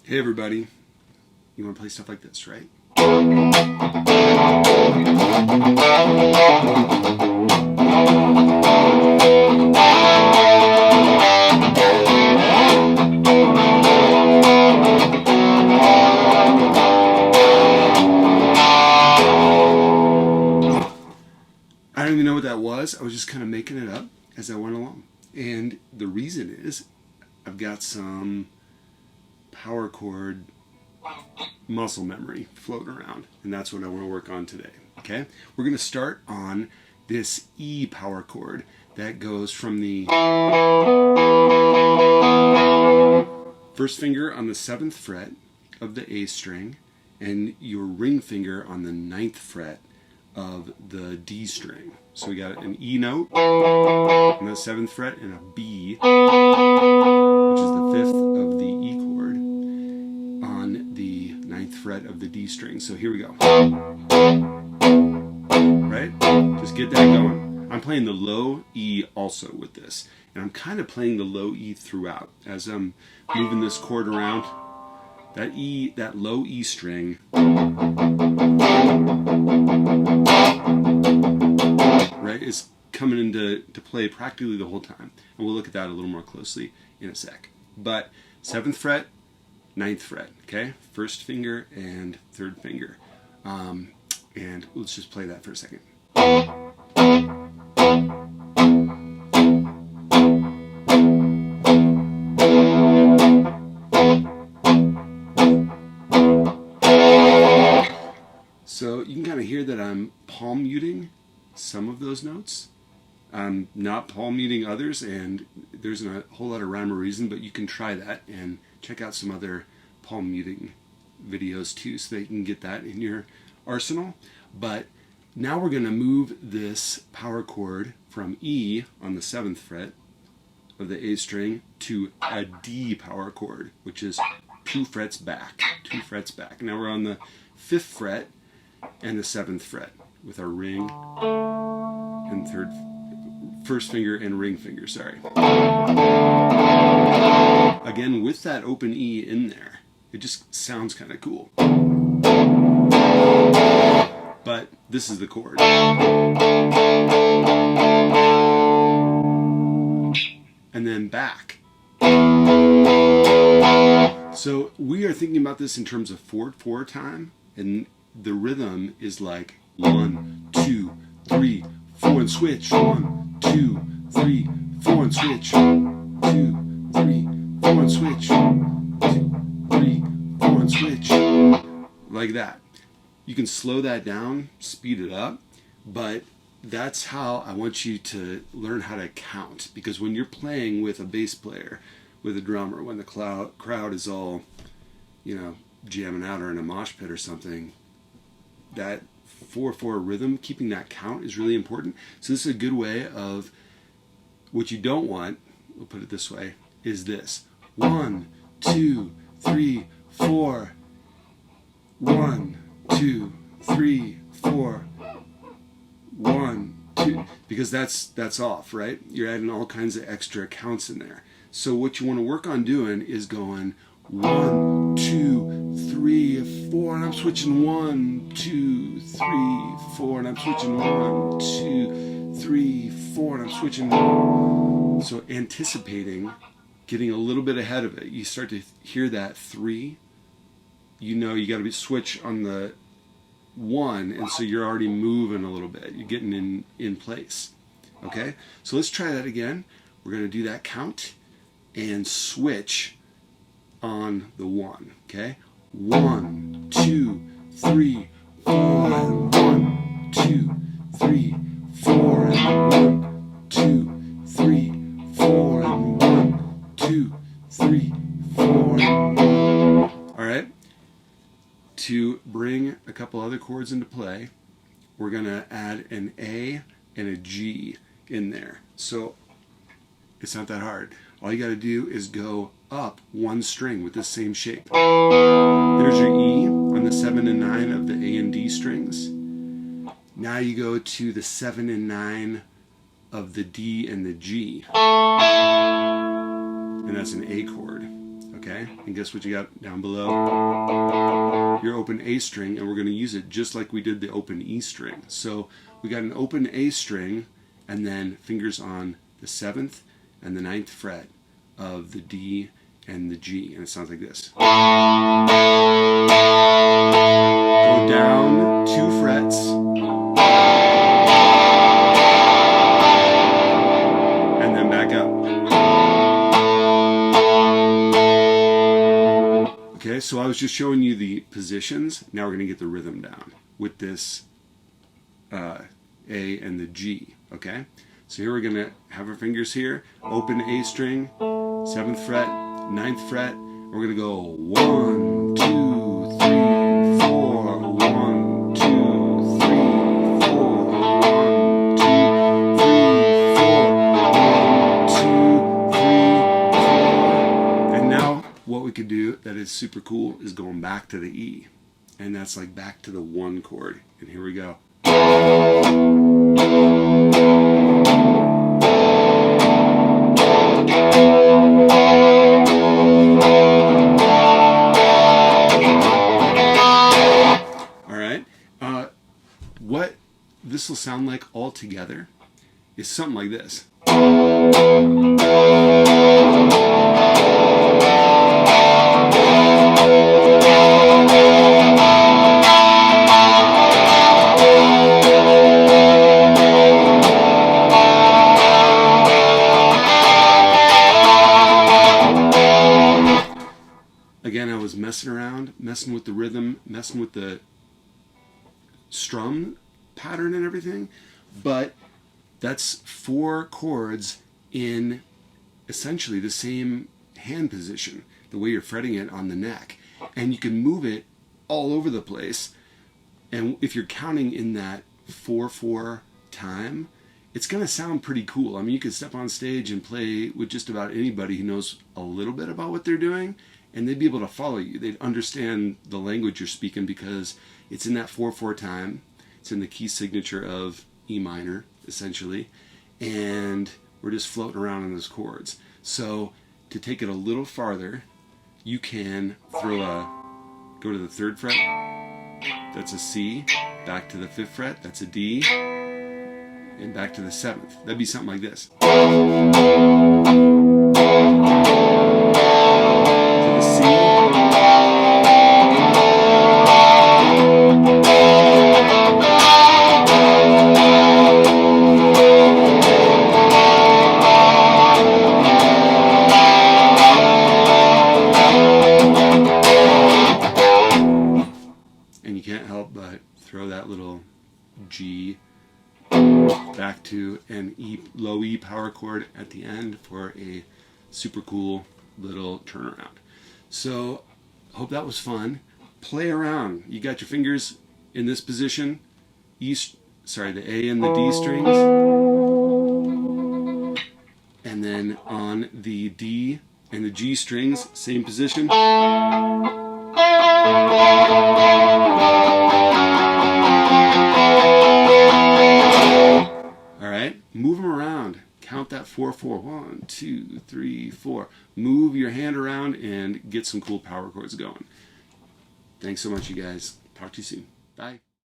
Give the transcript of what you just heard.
Hey everybody, you want to play stuff like this, right? I don't even know what that was. I was just kind of making it up as I went along. And the reason is I've got some power chord muscle memory floating around, and that's what I want to work on today. Okay, we're going to start on this E power chord that goes from the first finger on the 7th fret of the A string and your ring finger on the 9th fret of the D string. So we got an E note on the 7th fret and a B, which is the 5th of the E chord, on the 9th fret of the D string. So here we go. Right? Just get that going. I'm playing the low E also with this. And I'm kind of playing the low E throughout as I'm moving this chord around. That E, that low E string, right, is coming into play practically the whole time. And we'll look at that a little more closely in a sec. But 7th fret, 9th fret, okay? First finger and 3rd finger. And let's just play that for a second. So you can kind of hear that I'm palm muting some of those notes. I'm not palm muting others, and there's a whole lot of rhyme or reason, but you can try that and check out some other palm muting videos too, so that you can get that in your arsenal. But now we're going to move this power chord from E on the 7th fret of the A string to a D power chord, which is 2 frets back. 2 frets back. Now we're on the 5th fret and the 7th fret with our ring and first finger and ring finger, sorry. Again, with that open E in there, it just sounds kind of cool. But this is the chord. And then back. So we are thinking about this in terms of 4/4 time, and the rhythm is like 1, 2, 3, 4 and switch. 1, 2, 3, 4 and switch. 2, 3, 4 and switch. 2, 3, 4 and switch. Like that. You can slow that down, speed it up, but that's how I want you to learn how to count. Because when you're playing with a bass player, with a drummer, when the crowd is all, jamming out or in a mosh pit or something, that 4/4 rhythm, keeping that count is really important. So this is a good way of, what you don't want, we'll put it this way, is this. 1, 2, 3, 4. 1, 2, 3, 4. 1, 2. Because that's off, right? You're adding all kinds of extra counts in there. So what you want to work on doing is going 1, 2, 3, 4, and I'm switching 1, 2, 3, 4, and I'm switching 1, 2, 3, 4, and I'm switching. So anticipating, getting a little bit ahead of it. You start to hear that 3. You got to switch on the 1, and so you're already moving a little bit. You're getting in place. Okay? So let's try that again. We're going to do that count and switch on the 1. Okay? 1, 2, 3, 4, and 1, 2, 3, 4, and 1, 2, 3, 4, and 1, 2, 3, 4, and 1. All right? To bring a couple other chords into play, we're going to add an A and a G in there. So it's not that hard. All you got to do is go up 1 string with the same shape. There's your E on the 7 and 9 of the A and D strings. Now you go to the 7 and 9 of the D and the G. And that's an A chord. Okay, and guess what you got down below? Your open A string, and we're going to use it just like we did the open E string. So we got an open A string, and then fingers on the 7th and the 9th fret of the D and the G, and it sounds like this. Go down 2 frets, and then back up. Okay, so I was just showing you the positions. Now we're going to get the rhythm down with this A and the G. Okay, so here we're going to have our fingers here, open A string, 7th fret, 9th fret. We're going to go 1, 2, 3, 4, 1, 2, 3, 4, 1, 2, 3, 4, 1, 2, 3, 4. And now what we could do that is super cool is going back to the E. And that's like back to the 1 chord. And here we go. What this will sound like all together is something like this. Again, I was messing around, messing with the rhythm, messing with the strum pattern and everything, but that's 4 chords in essentially the same hand position, the way you're fretting it on the neck, and you can move it all over the place. And if you're counting in that 4/4 time, it's going to sound pretty cool. I mean, you could step on stage and play with just about anybody who knows a little bit about what they're doing, and they'd be able to follow you. They'd understand the language you're speaking because it's in that 4/4 time. It's in the key signature of E minor, essentially. And we're just floating around in those chords. So to take it a little farther, you can go to the 3rd fret, that's a C, back to the 5th fret, that's a D, and back to the 7th. That'd be something like this. And you can't help but throw that little G back to an E, low E power chord at the end for a super cool little turnaround. So, hope that was fun. Play around. You got your fingers in this position, the A and the D strings, and then on the D and the G strings, same position. Alright, move them around. Count that 4/4. 1, 2, 3, 4. Move your hand around and get some cool power chords going. Thanks so much, you guys. Talk to you soon. Bye.